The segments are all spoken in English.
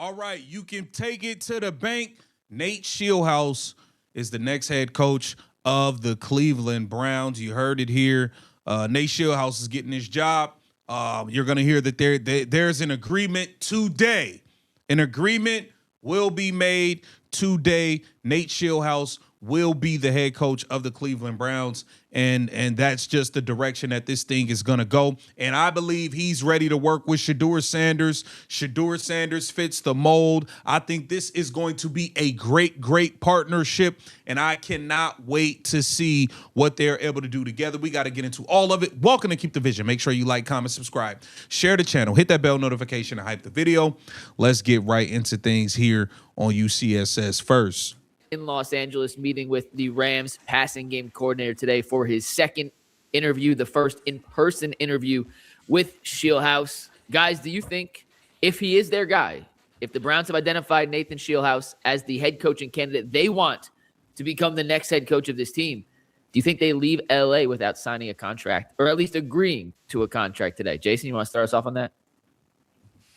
All right, you can take it to the bank. Nate Scheelhaase is the next head coach of the Cleveland Browns. You heard it here. Nate Scheelhaase is getting his job. You're going to hear that there's an agreement today. An agreement will be made today. Nate Scheelhaase will be the head coach of the Cleveland Browns, and that's just the direction that this thing is going to go. And I believe he's ready to work with Shedeur Sanders. Shedeur Sanders fits the mold. I think this is going to be a great partnership, and I cannot wait to see what they're able to do together. We got to get into all of it. Welcome to Keep the Vision. Make sure you like, comment, subscribe, share the channel, hit that bell notification, and hype the video. Let's get right into things here on UCSS first. In Los Angeles, meeting with the Rams passing game coordinator today for his second interview, the first in-person interview with Scheelhaase. Guys, do you think if he is their guy, if the Browns have identified Nathan Scheelhaase as the head coaching candidate they want to become the next head coach of this team, do you think they leave LA without signing a contract or at least agreeing to a contract today? Jason, you want to start us off on that?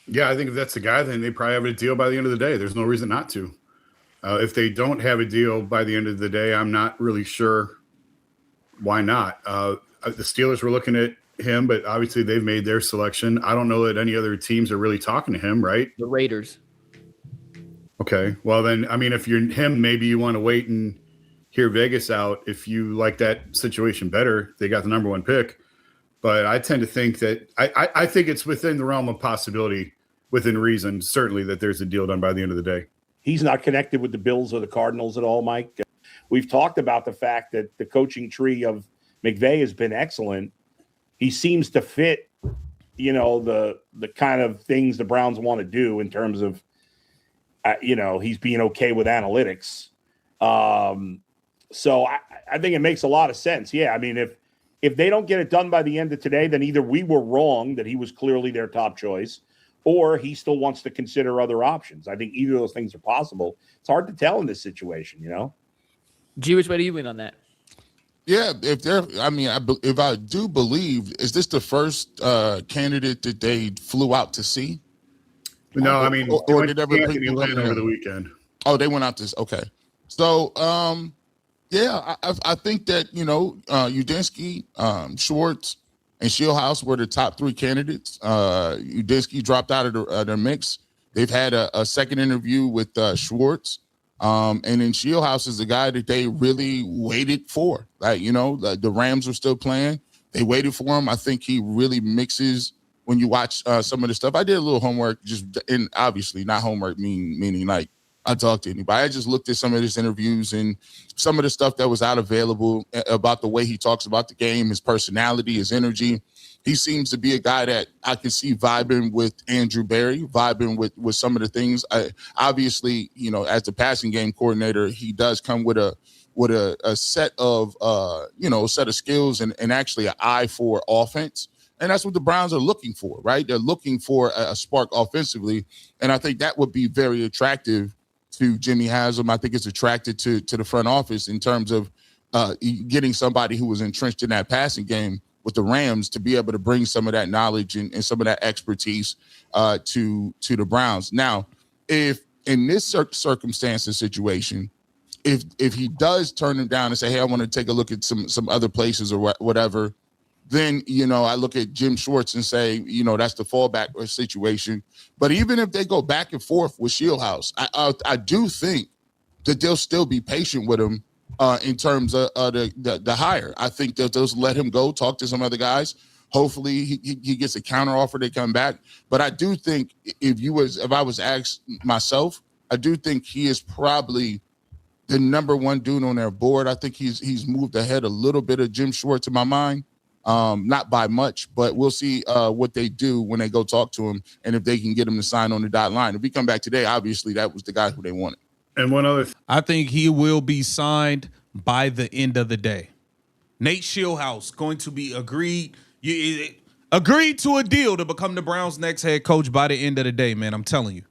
Yeah, I think if that's the guy, then they probably have a deal by the end of the day. There's no reason not to. If they don't have a deal by the end of the day, I'm not really sure why not. The Steelers were looking at him, but obviously they've made their selection. I don't know that any other teams are really talking to him, right? The Raiders. Okay. Well, then, I mean, if you're him, maybe you want to wait and hear Vegas out. If you like that situation better, they got the number one pick. But I tend to think that I think it's within the realm of possibility, within reason, certainly, that there's a deal done by the end of the day. He's not connected with the Bills or the Cardinals at all, Mike. We've talked about the fact that the coaching tree of McVay has been excellent. He seems to fit, the kind of things the Browns want to do in terms of, he's being okay with analytics. So I think it makes a lot of sense. Yeah, I mean, if they don't get it done by the end of today, then either we were wrong that he was clearly their top choice, or he still wants to consider other options. I think either of those things are possible. It's hard to tell in this situation, G, which way do you win on that? Yeah, if I do believe, is this the first candidate that they flew out to see? No, I mean, or did everybody over the weekend? Oh, they went out to. Okay, so yeah, I think that Udinski, Schwartz, and Scheelhaase were the top three candidates. Udinski dropped out of the mix. They've had a second interview with Schwartz. And then Scheelhaase is the guy that they really waited for. The Rams were still playing. They waited for him. I think he really mixes when you watch some of the stuff. I did a little homework, and obviously not homework meaning like I talked to anybody. I just looked at some of his interviews and some of the stuff that was out available about the way he talks about the game, his personality, his energy. He seems to be a guy that I can see vibing with Andrew Berry, vibing with some of the things. Obviously, as the passing game coordinator, he does come with a set of set of skills and actually an eye for offense. And that's what the Browns are looking for, right? They're looking for a spark offensively. And I think that would be very attractive to Jimmy Haslam. I think it's attracted to the front office in terms of getting somebody who was entrenched in that passing game with the Rams to be able to bring some of that knowledge and some of that expertise to the Browns. Now, if in this circumstance and situation, if he does turn him down and say, hey, I want to take a look at some other places or whatever, then, I look at Jim Schwartz and say, that's the fallback situation. But even if they go back and forth with Scheelhaase, I do think that they'll still be patient with him in terms of the hire. I think that they'll let him go, talk to some other guys. Hopefully he gets a counter offer, they come back. But I do think if I was asked myself, I do think he is probably the number one dude on their board. I think he's moved ahead a little bit of Jim Schwartz in my mind. Not by much, but we'll see what they do when they go talk to him and if they can get him to sign on the dotted line. If we come back today, obviously that was the guy who they wanted. And one other I think he will be signed by the end of the day. Nate Scheelhaase going to be agreed to a deal to become the Browns' next head coach by the end of the day, man. I'm telling you.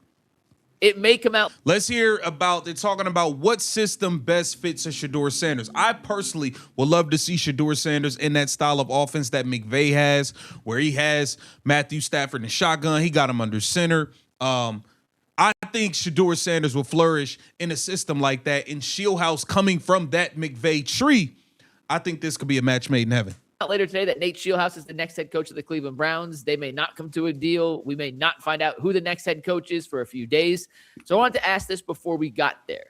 It may come out. Let's hear about, they're talking about what system best fits a Shedeur Sanders. I personally would love to see Shedeur Sanders in that style of offense that McVay has, where he has Matthew Stafford in shotgun. He got him under center. I think Shedeur Sanders will flourish in a system like that. And Scheelhaase coming from that McVay tree, I think this could be a match made in heaven. Later today that Nate Scheelhaase is the next head coach of the Cleveland Browns. They may not come to a deal. We may not find out who the next head coach is for a few days. So I wanted to ask this before we got there.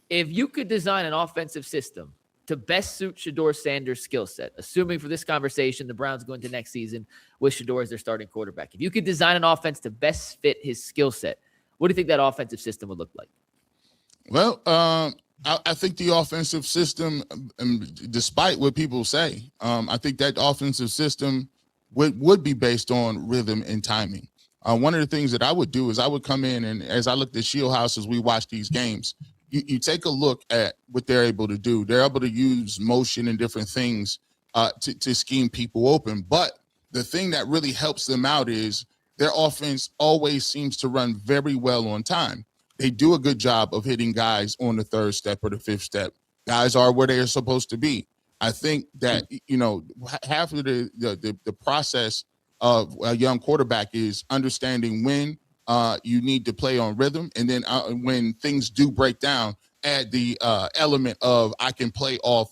If you could design an offensive system to best suit Shedeur Sanders' skill set, assuming for this conversation the Browns go into next season with Shedeur as their starting quarterback, if you could design an offense to best fit his skill set, what do you think that offensive system would look like? Well, I think the offensive system, despite what people say, I think that offensive system would be based on rhythm and timing. One of the things that I would do is I would come in, and as I looked at Scheelhaase as we watch these games, you take a look at what they're able to do. They're able to use motion and different things to scheme people open. But the thing that really helps them out is their offense always seems to run very well on time. They do a good job of hitting guys on the third step or the fifth step. Guys are where they are supposed to be. I think that, half of the process of a young quarterback is understanding when you need to play on rhythm. And then when things do break down, add the element of I can play off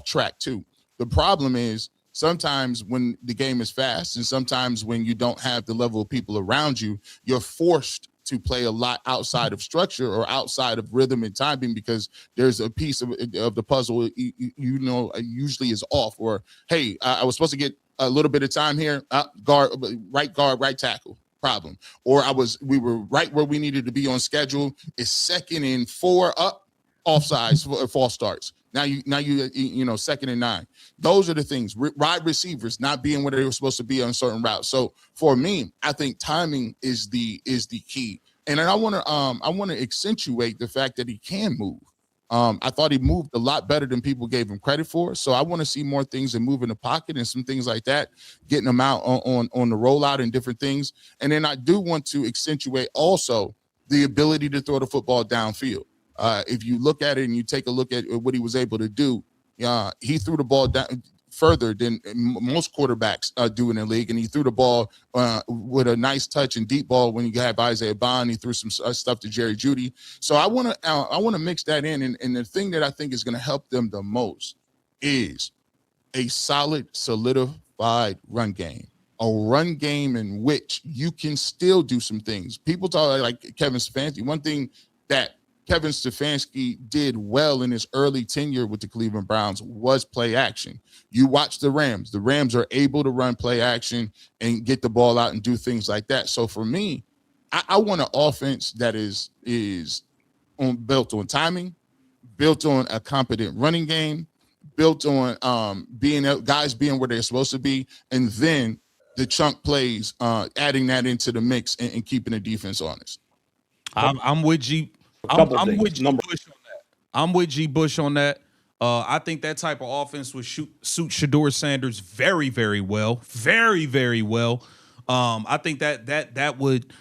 track too. The problem is sometimes when the game is fast and sometimes when you don't have the level of people around you, you're forced to play a lot outside of structure or outside of rhythm and timing because there's a piece of the puzzle, usually is off. Or, hey, I was supposed to get a little bit of time here, right guard, right tackle. Problem. Or we were right where we needed to be on schedule. It's 2nd and 4 up, offsides, false starts. Now you 2nd and 9. Those are the things. Wide receivers not being where they were supposed to be on certain routes. So for me, I think timing is the key. And then I want to accentuate the fact that he can move. I thought he moved a lot better than people gave him credit for. So I want to see more things and move in the pocket and some things like that, getting him out on the rollout and different things. And then I do want to accentuate also the ability to throw the football downfield. If you look at it and you take a look at what he was able to do, he threw the ball down further than most quarterbacks do in the league. And he threw the ball with a nice touch and deep ball when you have Isaiah Bond. He threw some stuff to Jerry Jeudy. So I want to mix that in. And the thing that I think is going to help them the most is a solid, solidified run game. A run game in which you can still do some things. People talk like Kevin Stefanski. One thing that Kevin Stefanski did well in his early tenure with the Cleveland Browns was play action. You watch the Rams. The Rams are able to run play action and get the ball out and do things like that. So for me, I want an offense that is built on timing, built on a competent running game, built on guys being where they're supposed to be, and then the chunk plays, adding that into the mix and keeping the defense honest. I'm with G. I'm with G. Bush on that. I'm with G. Bush on that. I think that type of offense would suit Shedeur Sanders very, very well. Very, very well. I think that would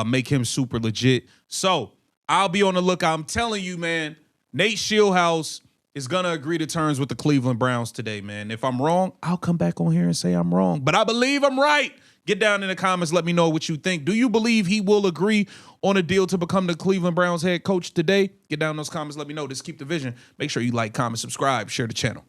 make him super legit. So I'll be on the lookout. I'm telling you, man, Nate Scheelhaase is going to agree to terms with the Cleveland Browns today, man. If I'm wrong, I'll come back on here and say I'm wrong. But I believe I'm right. Get down in the comments. Let me know what you think. Do you believe he will agree on a deal to become the Cleveland Browns head coach today? Get down in those comments. Let me know. Just keep the vision. Make sure you like, comment, subscribe, share the channel.